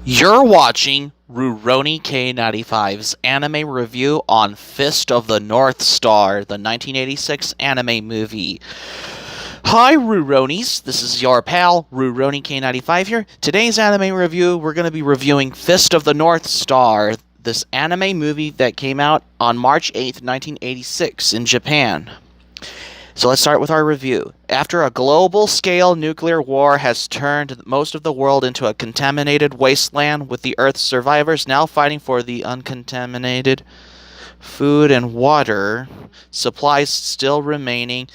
You're watching Rurouni K95's anime review on Fist of the North Star, the 1986 anime movie. Hi Ruronis, this is your pal Rurouni K95 here. Today's anime review, we're going to be reviewing Fist of the North Star, this anime movie that came out on March 8th, 1986 in Japan. So let's start with our review. After a global-scale nuclear war has turned most of the world into a contaminated wasteland, with the Earth's survivors now fighting for the uncontaminated food and water supplies still remaining,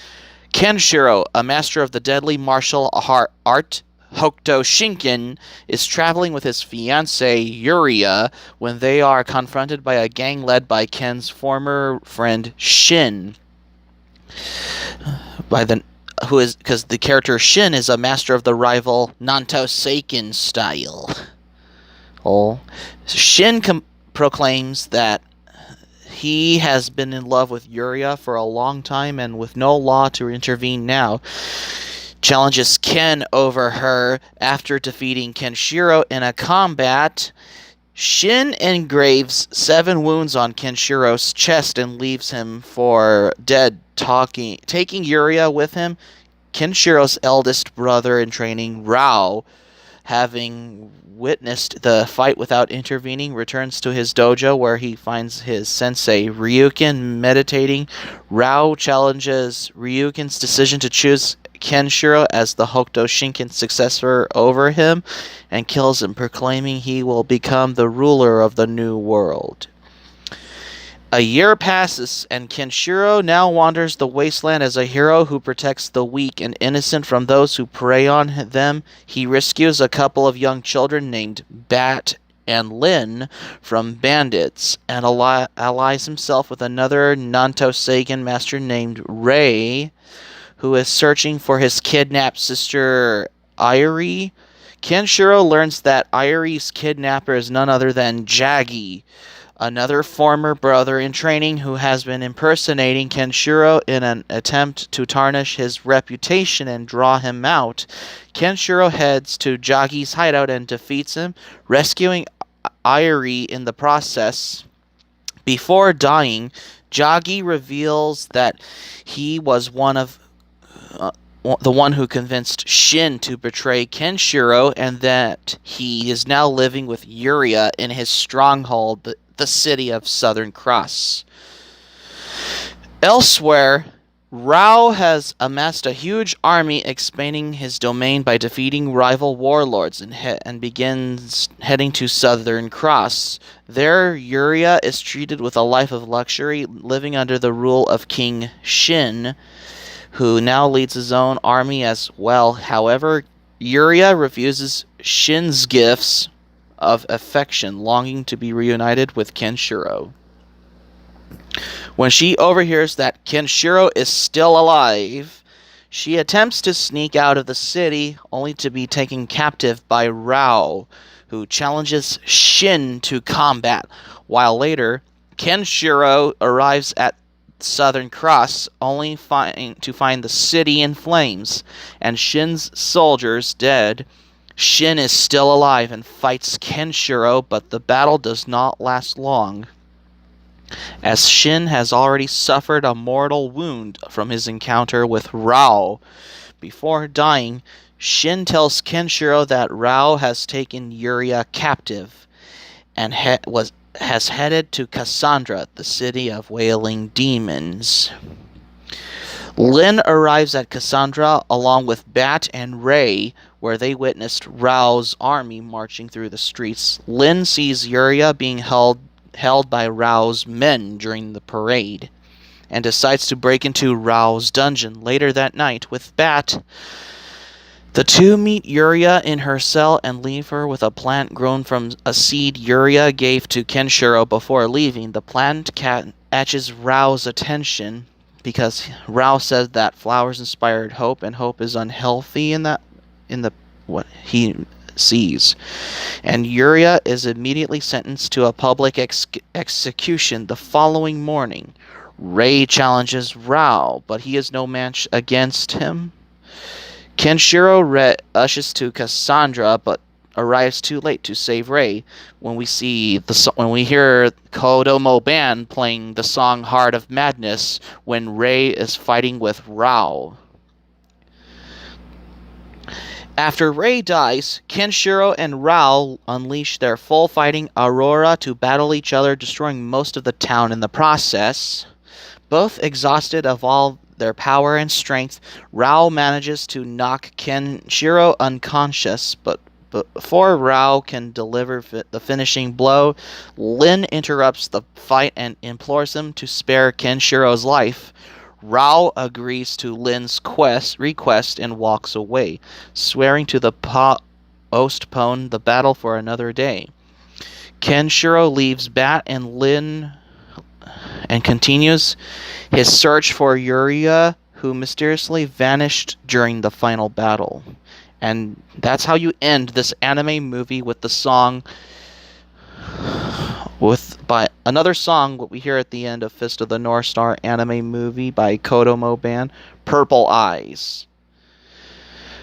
Kenshiro, a master of the deadly martial art Hokuto Shinken, is traveling with his fiancée Yuria when they are confronted by a gang led by Ken's former friend Shin. Because the character Shin is a master of the rival Nanto Seiken style. Shin proclaims that he has been in love with Yuria for a long time, and with no law to intervene now, challenges Ken over her. After defeating Kenshiro in a combat, Shin engraves 7 wounds on Kenshiro's chest and leaves him for dead, taking Yuria with him. Kenshiro's eldest brother in training, Rao, having witnessed the fight without intervening, returns to his dojo where he finds his sensei Ryukin meditating. Rao challenges Ryukin's decision to choose Kenshiro as the Hokuto Shinken successor over him and kills him, proclaiming he will become the ruler of the new world. A year passes, and Kenshiro now wanders the wasteland as a hero who protects the weak and innocent from those who prey on them. He rescues a couple of young children named Bat and Lin from bandits, and allies himself with another Nanto Seiken master named Rei, who is searching for his kidnapped sister Airi. Kenshiro learns that Airi's kidnapper is none other than Jagi, another former brother in training who has been impersonating Kenshiro in an attempt to tarnish his reputation and draw him out. Kenshiro heads to Jagi's hideout and defeats him, rescuing Airi in the process. Before dying, Jagi reveals that he was the one who convinced Shin to betray Kenshiro, and that he is now living with Yuria in his stronghold, the city of Southern Cross. Elsewhere, Rao has amassed a huge army, expanding his domain by defeating rival warlords, and begins heading to Southern Cross. There, Yuria is treated with a life of luxury, living under the rule of King Shin, who now leads his own army as well. However, Yuria refuses Shin's gifts of affection, longing to be reunited with Kenshiro. When she overhears that Kenshiro is still alive, she attempts to sneak out of the city, only to be taken captive by Rao, who challenges Shin to combat, while later Kenshiro arrives at Southern Cross, only to find the city in flames and Shin's soldiers dead. Shin is still alive and fights Kenshiro, but the battle does not last long, as Shin has already suffered a mortal wound from his encounter with Rao. Before dying, Shin tells Kenshiro that Rao has taken Yuria captive and has headed to Cassandra, the city of wailing demons. Lin arrives at Cassandra along with Bat and Rei, where they witnessed Rao's army marching through the streets. Lin sees Yuria being held by Rao's men during the parade, and decides to break into Rao's dungeon. Later that night, with Bat, the two meet Yuria in her cell and leave her with a plant grown from a seed Yuria gave to Kenshiro before leaving. The plant catches Rao's attention because Rao said that flowers inspired hope, and hope is unhealthy in what he sees. And Yuria is immediately sentenced to a public execution the following morning. Rei challenges Rao, but he is no match against him. Kenshiro rushes to Cassandra, but arrives too late to save Rei when we hear Kodomo Band playing the song Heart of Madness when Rei is fighting with Rao. After Rei dies, Kenshiro and Rao unleash their full fighting Aurora to battle each other, destroying most of the town in the process. Both exhausted of all their power and strength, Rao manages to knock Kenshiro unconscious, but before Rao can deliver the finishing blow, Lin interrupts the fight and implores him to spare Kenshiro's life. Rao agrees to Lin's request and walks away, swearing to postpone the battle for another day. Kenshiro leaves Bat and Lin and continues his search for Yuria, who mysteriously vanished during the final battle. And that's how you end this anime movie with the song, by another song, what we hear at the end of Fist of the North Star anime movie by Kodomo Band, Purple Eyes.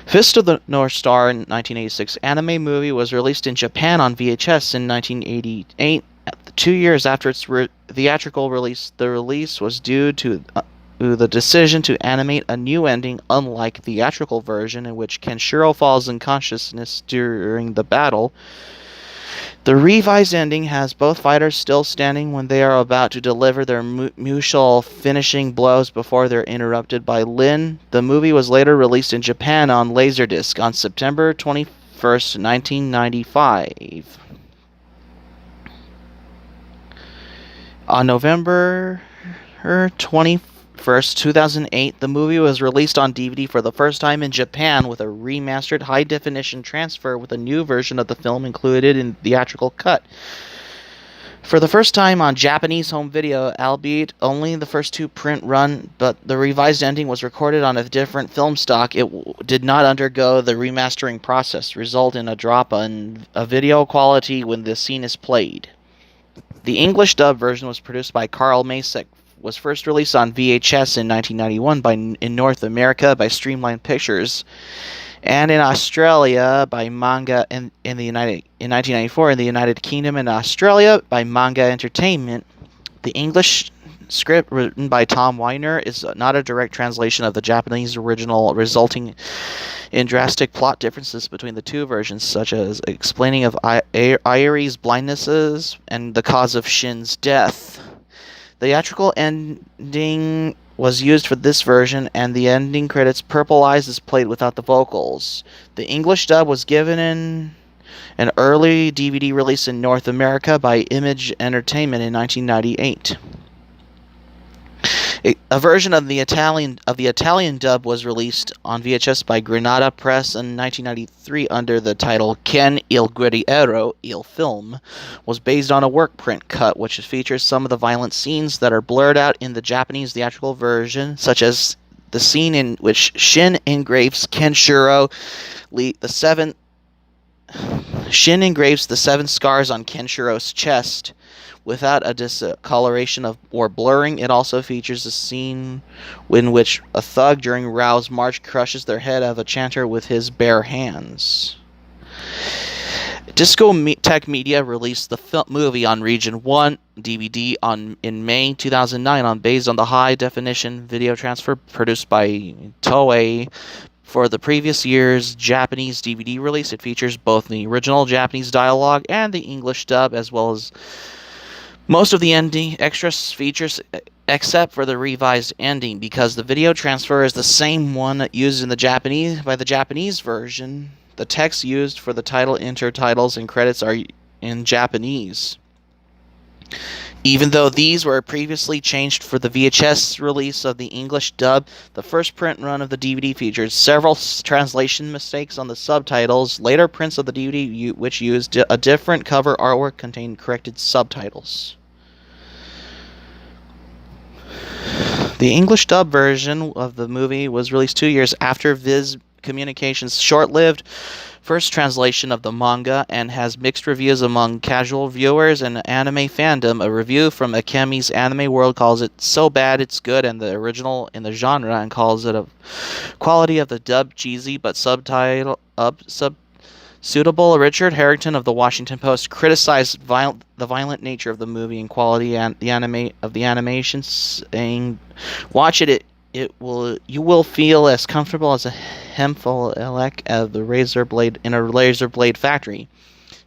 Fist of the North Star in 1986 anime movie was released in Japan on VHS in 1988. 2 years after its theatrical release, the release was due to the decision to animate a new ending, unlike the theatrical version in which Kenshiro falls unconsciousness during the battle. The revised ending has both fighters still standing when they are about to deliver their mutual finishing blows before they're interrupted by Lin. The movie was later released in Japan on Laserdisc on September 21st, 1995. On November 21st, 2008, the movie was released on DVD for the first time in Japan with a remastered high-definition transfer with a new version of the film included in the theatrical cut. For the first time on Japanese home video, albeit only the first two print run, but the revised ending was recorded on a different film stock, it did not undergo the remastering process, result in a drop in video quality when the scene is played. The English dub version was produced by Carl Macek, was first released on VHS in 1991 in North America by Streamline Pictures, and in Australia by Manga in 1994 in the United Kingdom and Australia by Manga Entertainment. The English script, written by Tom Weiner, is not a direct translation of the Japanese original, resulting in drastic plot differences between the two versions, such as explaining of Airi's blindnesses and the cause of Shin's death. The theatrical ending was used for this version, and the ending credits Purple Eyes is played without the vocals. The English dub was given in an early DVD release in North America by Image Entertainment in 1998. A version of the Italian dub was released on VHS by Granada Press in 1993 under the title Ken il Guerriero, il film, was based on a work print cut which features some of the violent scenes that are blurred out in the Japanese theatrical version, such as the scene in which Shin engraves the seven scars on Kenshiro's chest. Without a discoloration or blurring, it also features a scene in which a thug during Rao's march crushes the head of a chanter with his bare hands. Disco Tech Media released the movie on Region 1 DVD in May 2009 based on the high-definition video transfer produced by Toei. For the previous year's Japanese DVD release, it features both the original Japanese dialogue and the English dub, as well as most of the ending extras features, except for the revised ending, because the video transfer is the same one used in the Japanese version. The text used for the title, intertitles, and credits are in Japanese. Even though these were previously changed for the VHS release of the English dub, the first print run of the DVD featured several translation mistakes on the subtitles. Later prints of the DVD, which used a different cover artwork, contained corrected subtitles. The English dub version of the movie was released 2 years after Viz Communications' short-lived first translation of the manga, and has mixed reviews among casual viewers and anime fandom. A review from Akemi's Anime World calls it so bad it's good, and the original in the genre, and calls it a quality of the dub cheesy but Suitable Richard Harrington of the Washington Post criticized the violent nature of the movie and quality and the animation, saying, "Watch it, you will feel as comfortable as a hemphalelek of the razor blade in a razor blade factory."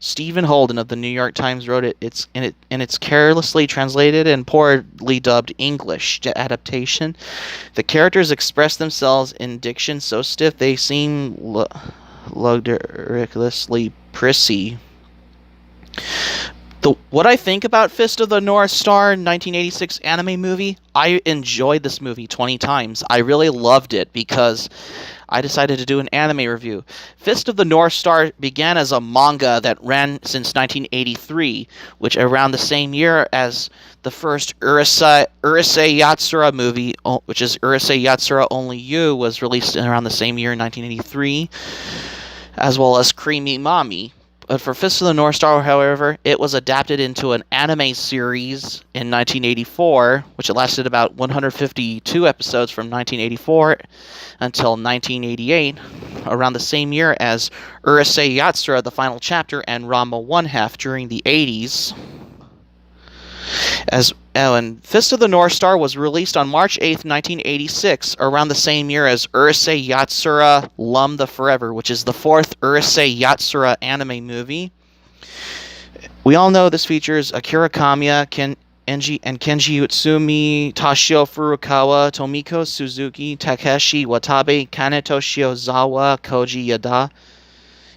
Stephen Holden of the New York Times wrote it's carelessly translated and poorly dubbed English adaptation. The characters express themselves in diction so stiff they seem ludicrously prissy. What I think about Fist of the North Star 1986 anime movie, I enjoyed this movie 20 times. I really loved it because I decided to do an anime review. Fist of the North Star began as a manga that ran since 1983, which around the same year as the first Urusei Yatsura movie, which is Urusei Yatsura Only You, was released around the same year in 1983, as well as Creamy Mami. But for Fist of the North Star, however, it was adapted into an anime series in 1984, which lasted about 152 episodes from 1984 until 1988, around the same year as Urusei Yatsura, the final chapter, and Ranma 1/2 during the 80s. And Fist of the North Star was released on March 8th, 1986, around the same year as Urusei Yatsura Lum the Forever, which is the fourth Urusei Yatsura anime movie. We all know this features Akira Kamiya, Kenji Utsumi, Toshio Furukawa, Tomiko Suzuki, Takeshi Watabe, Kaneto Shiozawa, Koji Yada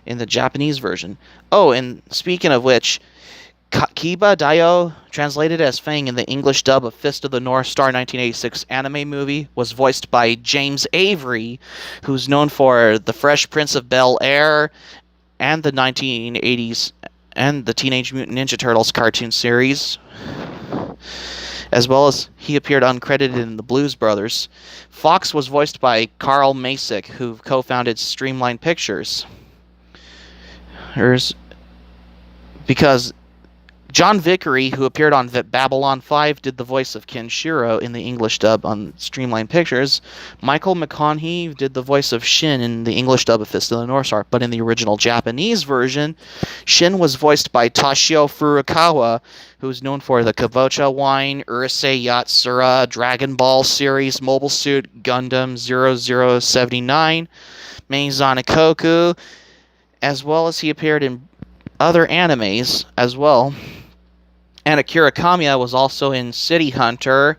in the Japanese version. Oh, and speaking of which, Kiba Dayo, translated as Fang in the English dub of Fist of the North Star 1986 anime movie, was voiced by James Avery, who's known for The Fresh Prince of Bel-Air and the 1980s and the Teenage Mutant Ninja Turtles cartoon series, as well as he appeared uncredited in the Blues Brothers. Fox was voiced by Carl Masick, who co-founded Streamline Pictures. Because John Vickery, who appeared on Babylon 5, did the voice of Kenshiro in the English dub on Streamline Pictures. Michael McConaughey did the voice of Shin in the English dub of Fist of the North Star, but in the original Japanese version, Shin was voiced by Toshio Furukawa, who's known for the Kabocha Wine, Urusei Yatsura, Dragon Ball series, Mobile Suit Gundam 0079, Maison Ikkoku, as well as he appeared in other animes as well. And Akira Kamiya was also in City Hunter,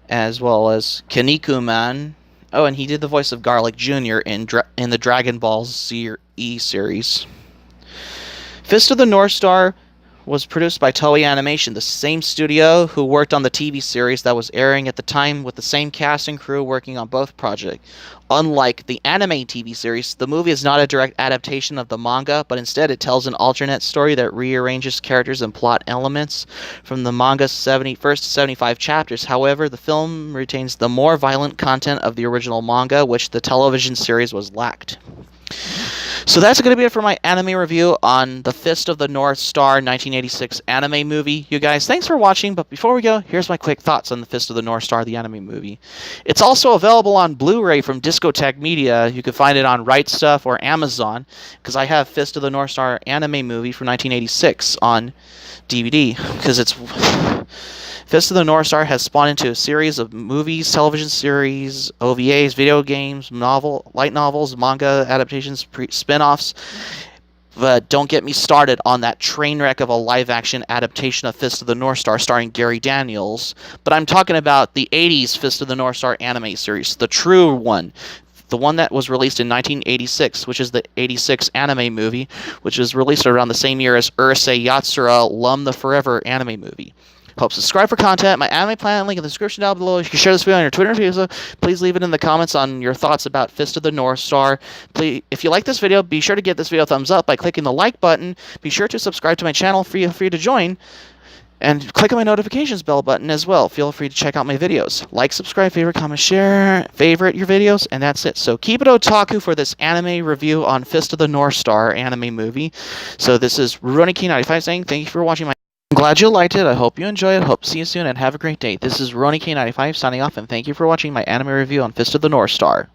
as well as Kinnikuman. Oh, and he did the voice of Garlic Jr. in the Dragon Ball Z series. Fist of the North Star was produced by Toei Animation, the same studio who worked on the TV series that was airing at the time, with the same cast and crew working on both projects. Unlike the anime TV series, the movie is not a direct adaptation of the manga, but instead it tells an alternate story that rearranges characters and plot elements from the manga's first 75 chapters. However, the film retains the more violent content of the original manga, which the television series was lacked. So that's going to be it for my anime review on the Fist of the North Star 1986 anime movie. You guys, thanks for watching, but before we go, here's my quick thoughts on the Fist of the North Star, the anime movie. It's also available on Blu-ray from Discotek Media. You can find it on Right Stuff or Amazon, because I have Fist of the North Star anime movie from 1986 on DVD, because it's... Fist of the North Star has spawned into a series of movies, television series, OVAs, video games, light novels, manga adaptations, spin-offs. But don't get me started on that train wreck of a live-action adaptation of Fist of the North Star starring Gary Daniels. But I'm talking about the 80s Fist of the North Star anime series, the true one. The one that was released in 1986, which is the 86 anime movie, which was released around the same year as Urusei Yatsura Lum the Forever anime movie. Hope subscribe for content. My anime planet link in the description down below. You can share this video on your Twitter and Facebook. Please leave it in the comments on your thoughts about Fist of the North Star. Please, if you like this video, be sure to give this video a thumbs up by clicking the like button. Be sure to subscribe to my channel. Feel free to join. And click on my notifications bell button as well. Feel free to check out my videos. Like, subscribe, favorite, comment, share, favorite your videos, and that's it. So keep it otaku for this anime review on Fist of the North Star anime movie. So this is RurouniK95 saying thank you for watching my... I'm glad you liked it. I hope you enjoy it. Hope to see you soon and have a great day. This is RurouniK95 signing off, and thank you for watching my anime review on Fist of the North Star.